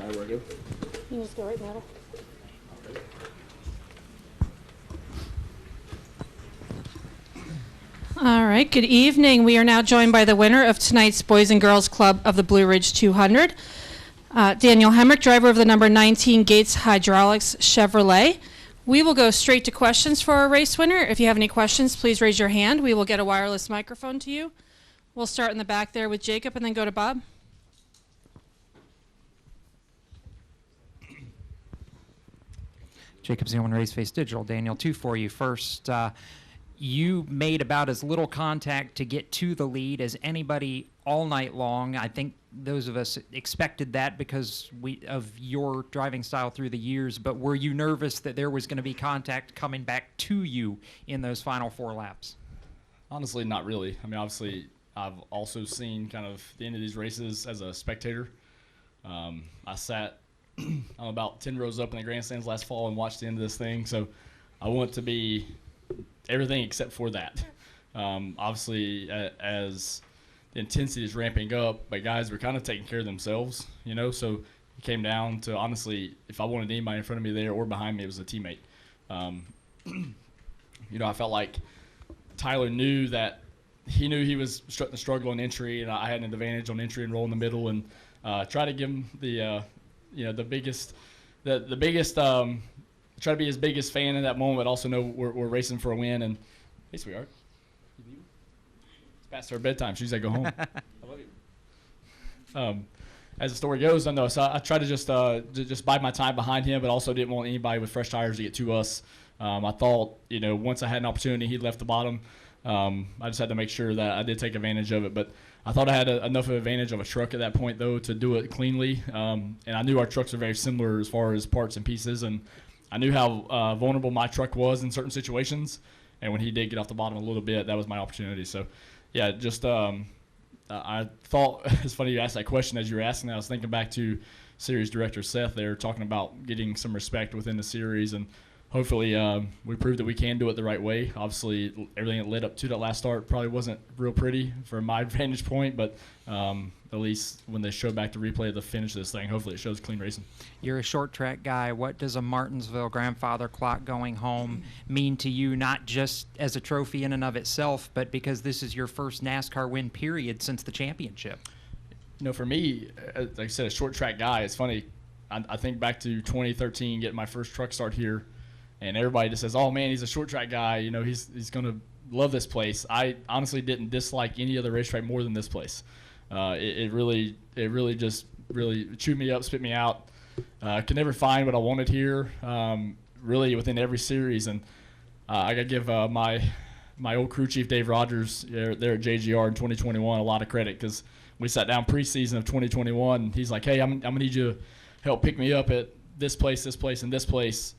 All right, we're good. You just go right in the middle. All right, good evening. We are now joined by the winner of tonight's Boys and Girls Club of the Blue Ridge 200, Daniel Hemric, driver of the number 19 Gates Hydraulics Chevrolet. We will go straight to questions for our race winner. If you have any questions, please raise your hand. We will get a wireless microphone to you. We'll start in the back there with Jacob and then go to Bob. Jacob Zeilman, Raceface Digital. Daniel, two for you. First, you made about as little contact to get to the lead as anybody all night long. I think those of us expected that because of your driving style through the years, but were you nervous that there was going to be contact coming back to you in those final 4 laps? Honestly, not really. I mean, obviously, I've also seen kind of the end of these races as a spectator. I sat about 10 rows up in the grandstands last fall and watched the end of this thing, so I want to be everything except for that. Obviously, as the intensity is ramping up, but guys were kind of taking care of themselves, you know, so it came down to, honestly, if I wanted anybody in front of me there or behind me, it was a teammate. You know, I felt like Tyler knew that he was struggling on entry, and I had an advantage on entry and roll in the middle, and try to give him the biggest, try to be his biggest fan in that moment, but also know we're racing for a win. And hey, sweetheart, you leaving? It's past her bedtime. She's like, go home. I love you. As the story goes, I know. So I tried to just bide my time behind him, but also didn't want anybody with fresh tires to get to us. I thought, you know, once I had an opportunity, he left the bottom. I just had to make sure that I did take advantage of it. But I thought I had enough of an advantage of a truck at that point, though, to do it cleanly. And I knew our trucks are very similar as far as parts and pieces. And I knew how vulnerable my truck was in certain situations. And when he did get off the bottom a little bit, that was my opportunity. So, yeah, just I thought it's funny you asked that question as you were asking that. I was thinking back to series director Seth there talking about getting some respect within the series. And hopefully we proved that we can do it the right way. Obviously, everything that led up to that last start probably wasn't real pretty from my vantage point, but at least when they show back the replay of the finish of this thing, hopefully it shows clean racing. You're a short track guy. What does a Martinsville grandfather clock going home mean to you, not just as a trophy in and of itself, but because this is your first NASCAR win period since the championship? You know, for me, like I said, a short track guy, it's funny. I think back to 2013, getting my first truck start here, and everybody just says, oh, man, he's a short track guy. You know, he's going to love this place. I honestly didn't dislike any other racetrack more than this place. It really just chewed me up, spit me out. Could never find what I wanted here, really within every series. And I got to give my old crew chief, Dave Rogers, there at JGR in 2021, a lot of credit, because we sat down preseason of 2021. And he's like, hey, I'm going to need you to help pick me up at this place, and this place.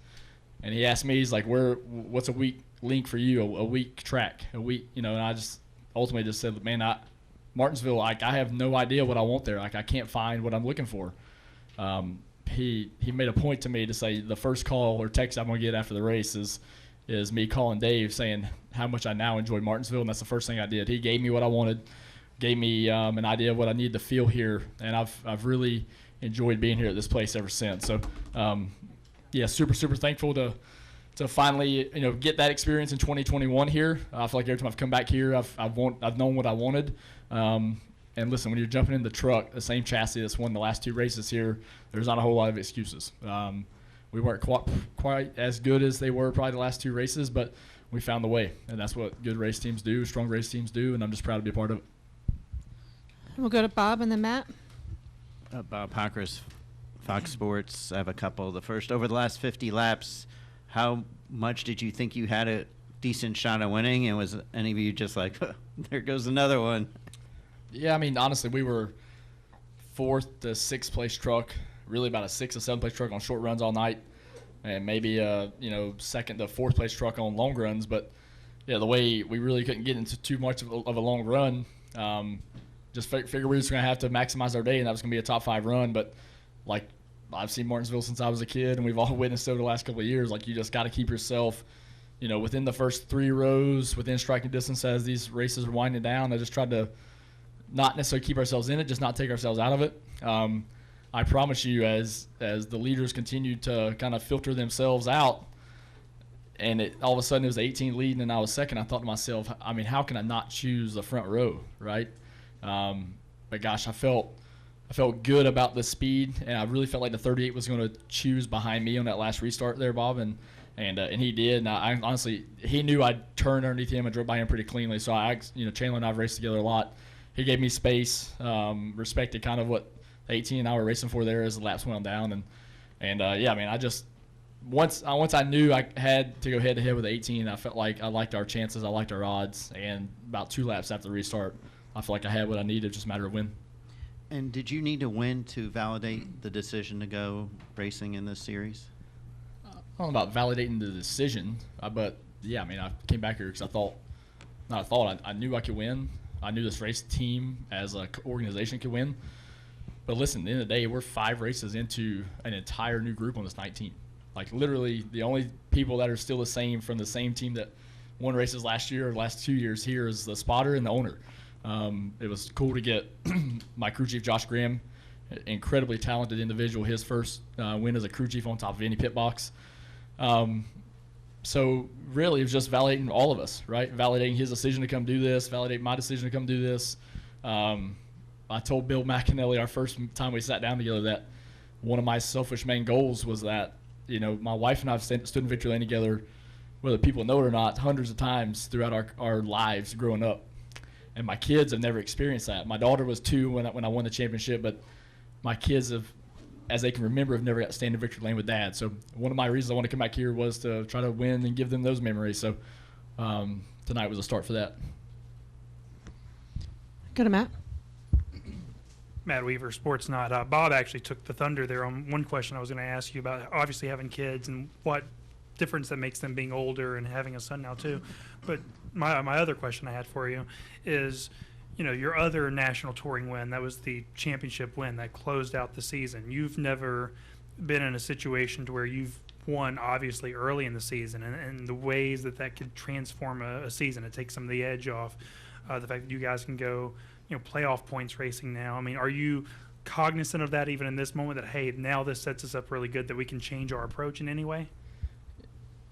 And he asked me, he's like, what's a weak link for you, a weak track, you know, and I just ultimately just said, man, Martinsville, I have no idea what I want there. Like, I can't find what I'm looking for. He made a point to me to say the first call or text I'm going to get after the race is me calling Dave saying how much I now enjoy Martinsville, and that's the first thing I did. He gave me what I wanted, gave me an idea of what I needed to feel here, and I've really enjoyed being here at this place ever since. So, yeah, super thankful to finally, you know, get that experience in 2021 here. I feel like every time I've come back here, I've known what I wanted. And listen, when you're jumping in the truck, the same chassis that's won the last 2 races here, there's not a whole lot of excuses. We weren't quite as good as they were probably the last 2 races, but we found the way, and that's what good race teams do, strong race teams do, and I'm just proud to be a part of it. We'll go to Bob and then Matt. Bob Hockers, Fox Sports. I have a couple. The first, over the last 50 laps, how much did you think you had a decent shot at winning, and was any of you just like, there goes another one? Yeah, I mean, honestly, we were 4th to 6th place truck, really about a 6th or 7th place truck on short runs all night, and maybe 2nd to 4th place truck on long runs. But yeah, the way we really couldn't get into too much of a long run, just figured we were just going to have to maximize our day, and that was going to be a top 5 run. But like, I've seen Martinsville since I was a kid, and we've all witnessed over the last couple of years. Like, you just got to keep yourself, you know, within the first 3 rows, within striking distance as these races are winding down. I just tried to not necessarily keep ourselves in it, just not take ourselves out of it. I promise you, as the leaders continued to kind of filter themselves out, and all of a sudden it was 18 leading and I was second, I thought to myself, I mean, how can I not choose the front row, right? But gosh, I felt good about the speed, and I really felt like the 38 was going to choose behind me on that last restart there, Bob, and he did. And I honestly, he knew I'd turned underneath him and drove by him pretty cleanly. So Chandler and I've raced together a lot. He gave me space, respected kind of what the 18 and I were racing for there as the laps went on down, and yeah, I mean, I just once I knew I had to go head to head with 18, I felt like I liked our chances, I liked our odds, and about 2 laps after the restart, I felt like I had what I needed, just a matter of when. And did you need to win to validate the decision to go racing in this series? I don't know about validating the decision, but yeah, I mean, I came back here because I knew I could win. I knew this race team as an organization could win. But listen, at the end of the day, we're 5 races into an entire new group on this 19. Like, literally, the only people that are still the same from the same team that won races last year or the last 2 years here is the spotter and the owner. It was cool to get my crew chief, Josh Graham, incredibly talented individual, his first win as a crew chief on top of any pit box. So really, it was just validating all of us, right? Validating his decision to come do this, validate my decision to come do this. I told Bill McAnally our first time we sat down together that one of my selfish main goals was that, my wife and I have stood in victory lane together, whether people know it or not, hundreds of times throughout our lives growing up. And my kids have never experienced that. My daughter was 2 when I won the championship, but my kids have, as they can remember, have never got to stand in victory lane with Dad. So one of my reasons I wanted to come back here was to try to win and give them those memories. So tonight was a start for that. Go to Matt. Matt Weaver, Sports Night. Bob actually took the thunder there on one question I was going to ask you about, obviously having kids and what difference that makes them being older and having a son now too. But my other question I had for you is, your other national touring win, that was the championship win that closed out the season. You've never been in a situation to where you've won obviously early in the season and the ways that could transform a season. It takes some of the edge off. The fact that you guys can go, playoff points racing now. I mean, are you cognizant of that even in this moment that, hey, now this sets us up really good that we can change our approach in any way?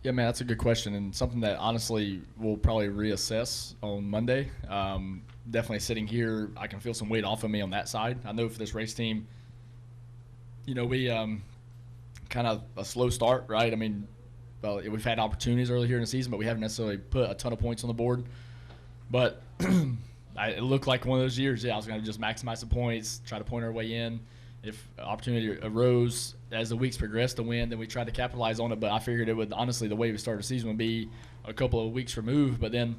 Yeah, man, that's a good question, and something that honestly we'll probably reassess on Monday. Definitely sitting here, I can feel some weight off of me on that side. I know for this race team, we kind of a slow start, right? I mean, well, we've had opportunities early here in the season, but we haven't necessarily put a ton of points on the board. But it looked like one of those years, I was going to just maximize the points, try to point our way in. If opportunity arose as the weeks progressed to win, then we tried to capitalize on it. But I figured it would, honestly, the way we started the season would be a couple of weeks removed. But then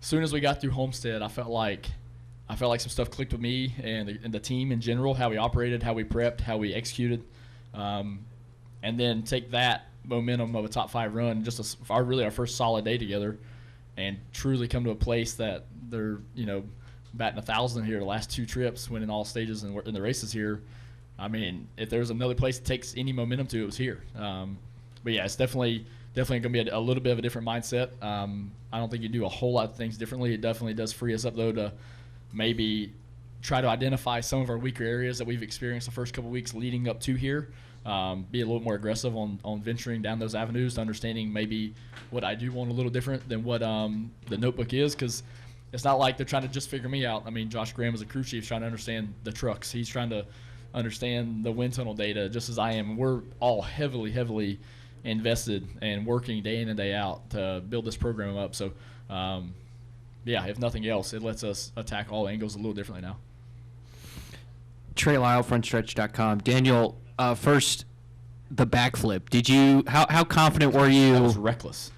as soon as we got through Homestead, I felt like some stuff clicked with me and the team in general, how we operated, how we prepped, how we executed. And then take that momentum of a top 5 run, just our first solid day together, and truly come to a place that they're, batting 1,000 here the last 2 trips, winning all stages in the races here. I mean, if there's another place that takes any momentum to, it was here. But yeah, it's definitely going to be a little bit of a different mindset. I don't think you do a whole lot of things differently. It definitely does free us up, though, to maybe try to identify some of our weaker areas that we've experienced the first couple weeks leading up to here. Be a little more aggressive on venturing down those avenues, understanding maybe what I do want a little different than what the notebook is, because it's not like they're trying to just figure me out. I mean, Josh Graham as a crew chief is trying to understand the trucks. He's trying to understand the wind tunnel data just as I am. We're all heavily invested and working day in and day out to build this program up. So, yeah, if nothing else, it lets us attack all angles a little differently now. Trey Lyle, frontstretch.com. Daniel, first, the backflip. How confident were you? That was reckless.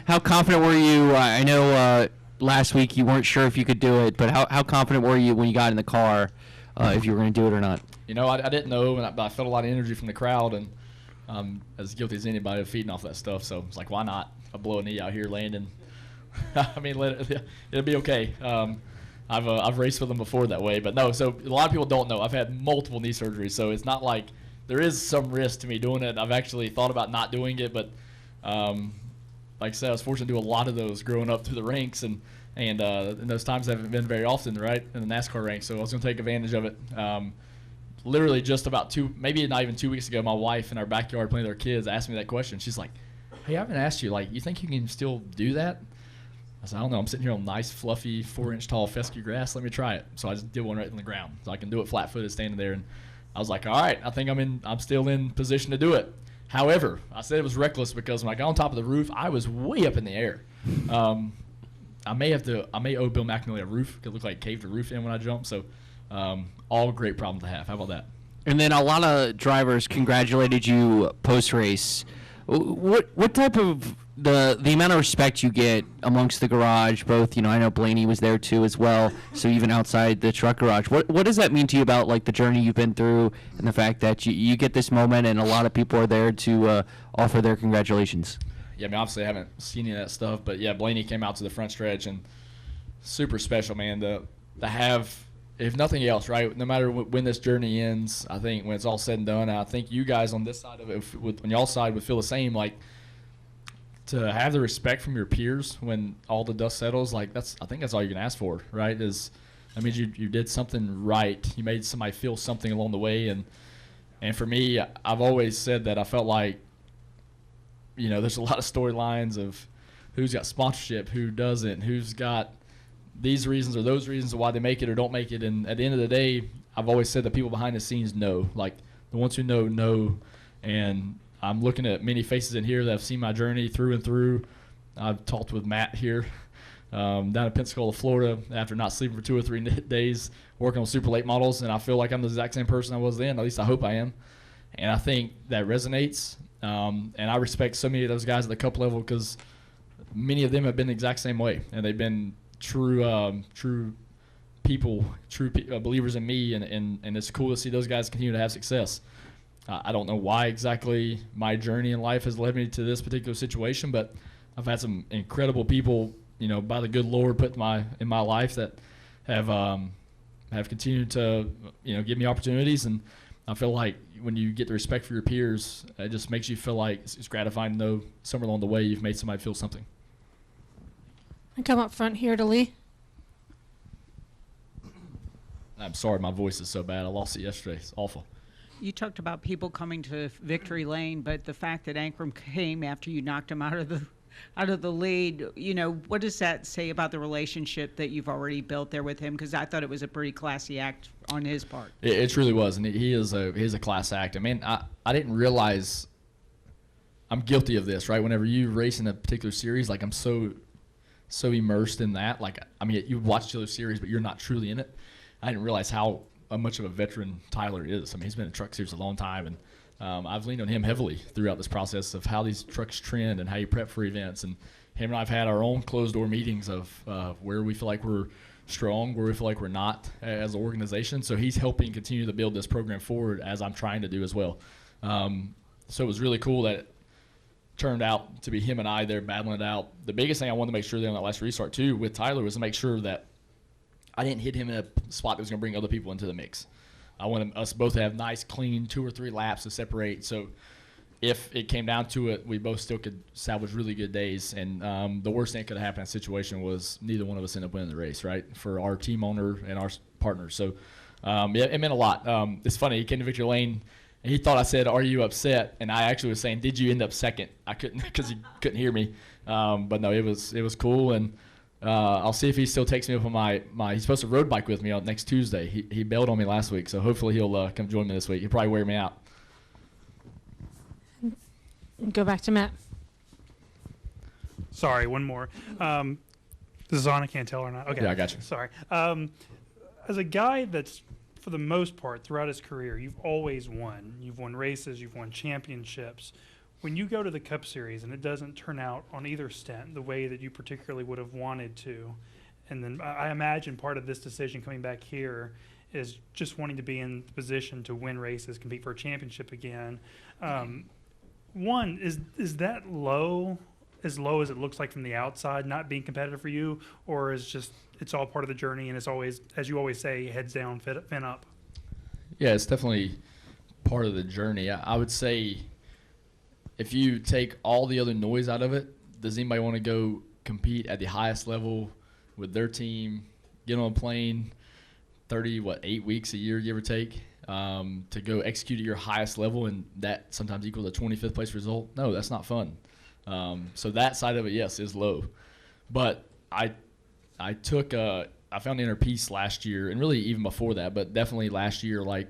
How confident were you? I know last week you weren't sure if you could do it, but how confident were you when you got in the car if you were going to do it or not? I didn't know, but I felt a lot of energy from the crowd, and as guilty as anybody of feeding off that stuff. So it's like, why not? I blow a knee out here landing. I mean, it'll be okay. I've raced with them before that way, but no. So a lot of people don't know. I've had multiple knee surgeries, so it's not like there is some risk to me doing it. I've actually thought about not doing it, but like I said, I was fortunate to do a lot of those growing up through the ranks, and those times haven't been very often, right, in the NASCAR ranks. So I was going to take advantage of it. literally just about maybe not even 2 weeks ago, my wife in our backyard playing with our kids asked me that question. She's like, hey, I haven't asked you, like, you think you can still do that? I said, I don't know. I'm sitting here on nice, fluffy, 4-inch tall fescue grass. Let me try it. So I just did one right on the ground. So I can do it flat-footed standing there. And I was like, all right, I think I'm still in position to do it. However, I said it was reckless because when I got on top of the roof, I was way up in the air. I may owe Bill McNally a roof. It looked like it caved the roof in when I jumped. So all great problems to have. How about that? And then a lot of drivers congratulated you post-race. What type of the amount of respect you get amongst the garage, both, I know Blaney was there too as well, so even outside the truck garage, what does that mean to you about like the journey you've been through and the fact that you get this moment and a lot of people are there to offer their congratulations? Yeah, I mean, obviously I haven't seen any of that stuff, but yeah, Blaney came out to the front stretch and super special, man, to have, if nothing else, right, no matter when this journey ends, I think when it's all said and done, I think you guys on this side of it, on y'all side, would feel the same, like, to have the respect from your peers when all the dust settles, like, I think that's all you can ask for, right, that means you did something right. You made somebody feel something along the way, and for me, I've always said that I felt like, there's a lot of storylines of who's got sponsorship, who doesn't, who's got these reasons or those reasons why they make it or don't make it. And at the end of the day, I've always said that people behind the scenes know. Like, the ones who know. And I'm looking at many faces in here that have seen my journey through and through. I've talked with Matt here down in Pensacola, Florida, after not sleeping for 2 or 3 days, working on super late models. And I feel like I'm the exact same person I was then. At least I hope I am. And I think that resonates. And I respect so many of those guys at the cup level because many of them have been the exact same way. And they've been true people, believers in me, and it's cool to see those guys continue to have success. I don't know why exactly my journey in life has led me to this particular situation, but I've had some incredible people, by the good Lord put in my life that have continued to, give me opportunities, and I feel like when you get the respect for your peers, it just makes you feel like it's gratifying to know somewhere along the way you've made somebody feel something. I come up front here to Lee. I'm sorry, my voice is so bad. I lost it yesterday. It's awful. You talked about people coming to victory lane, but the fact that Ankrum came after you knocked him out of the lead, what does that say about the relationship that you've already built there with him? Because I thought it was a pretty classy act on his part. It truly was, and he is a class act. I mean, I didn't realize I'm guilty of this, right? Whenever you race in a particular series, like I'm so immersed in that. Like, I mean, you watch the other series, but you're not truly in it. I didn't realize how much of a veteran Tyler is. I mean, he's been in truck series a long time, and I've leaned on him heavily throughout this process of how these trucks trend and how you prep for events. And him and I have had our own closed-door meetings of where we feel like we're strong, where we feel like we're not as an organization. So he's helping continue to build this program forward as I'm trying to do as well. So it was really cool that it turned out to be him and I there battling it out. The biggest thing I wanted to make sure there on that last restart, too, with Tyler was to make sure that I didn't hit him in a spot that was going to bring other people into the mix. I wanted us both to have nice, clean 2 or 3 laps to separate. So if it came down to it, we both still could salvage really good days. And the worst thing that could have happened in that situation was neither one of us ended up winning the race, right, for our team owner and our partners. So it meant a lot. It's funny. He came to victory lane, and he thought I said, "Are you upset?" And I actually was saying, "Did you end up second?" I couldn't because he couldn't hear me. But no, it was cool. And I'll see if he still takes me up on my he's supposed to road bike with me on next Tuesday. He bailed on me last week, so hopefully he'll come join me this week. He'll probably wear me out. Go back to Matt. Sorry, one more. This is on, I can't tell or not. Okay. Yeah, I got you. Sorry. As a guy that's, for the most part, throughout his career, you've always won. You've won races, you've won championships. When you go to the Cup Series and it doesn't turn out on either stint the way that you particularly would have wanted to, and then I imagine part of this decision coming back here is just wanting to be in the position to win races, compete for a championship again. One, is that low as it looks like from the outside, not being competitive for you, or is just it's all part of the journey and it's always, as you always say, heads down, fin up? Yeah, it's definitely part of the journey. I would say if you take all the other noise out of it, does anybody want to go compete at the highest level with their team, get on a plane 8 weeks a year, give or take, to go execute at your highest level, and that sometimes equals a 25th place result. No, that's not fun. So that side of it, yes, is low. But I found inner peace last year, and really even before that, but definitely last year. Like,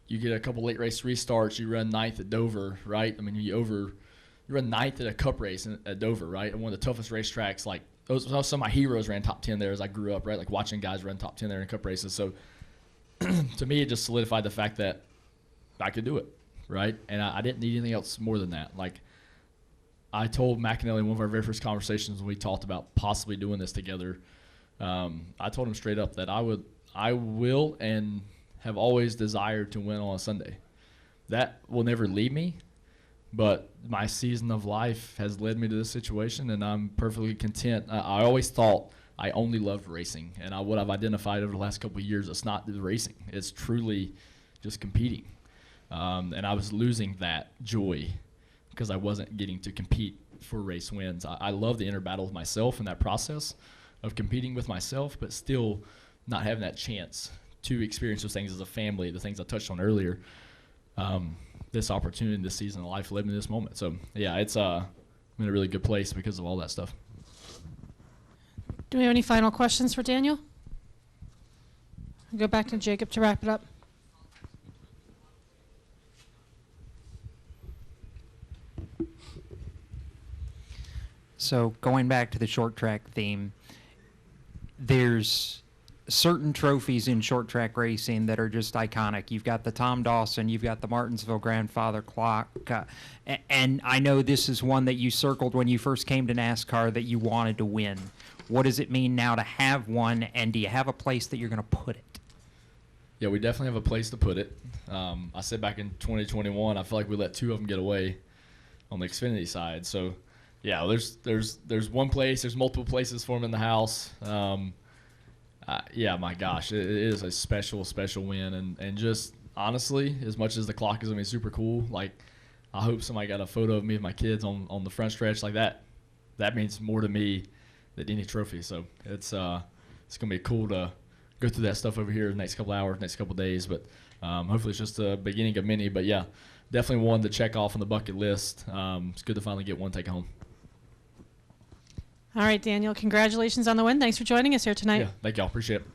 you get a couple late race restarts, you run ninth at Dover, right? I mean, you run ninth at a Cup race at Dover, right? And one of the toughest racetracks. Like, some of my heroes ran top 10 there as I grew up, right? Like, watching guys run top 10 there in Cup races. So to me, it just solidified the fact that I could do it, right? And I didn't need anything else more than that. Like, I told McAnally in one of our very first conversations when we talked about possibly doing this together, I told him straight up that I will and have always desired to win on a Sunday. That will never leave me, but my season of life has led me to this situation, and I'm perfectly content. I always thought I only loved racing, and what I've identified over the last couple of years, it's not the racing. It's truly just competing. And I was losing that joy because I wasn't getting to compete for race wins. I love the inner battle with myself and that process of competing with myself, but still not having that chance to experience those things as a family, the things I touched on earlier. This opportunity, this season of life led me to this moment. So, yeah, I'm in a really good place because of all that stuff. Do we have any final questions for Daniel? I'll go back to Jacob to wrap it up. So going back to the short track theme, there's certain trophies in short track racing that are just iconic. You've got the Tom Dawson, you've got the Martinsville grandfather clock, and I know this is one that you circled when you first came to NASCAR that you wanted to win. What does it mean now to have one, and do you have a place that you're going to put it? Yeah, we definitely have a place to put it. I said back in 2021, I feel like we let two of them get away on the Xfinity side. So, yeah, there's one place. There's multiple places for them in the house. Yeah, my gosh, it is a special, special win. And just honestly, as much as the clock is going to be super cool, like, I hope somebody got a photo of me and my kids on the front stretch like that. That means more to me than any trophy. So it's going to be cool to go through that stuff over here the next couple hours, next couple days. But hopefully it's just the beginning of many. But, yeah, definitely one to check off on the bucket list. It's good to finally get one taken home. All right, Daniel, congratulations on the win. Thanks for joining us here tonight. Yeah, thank y'all. Appreciate it.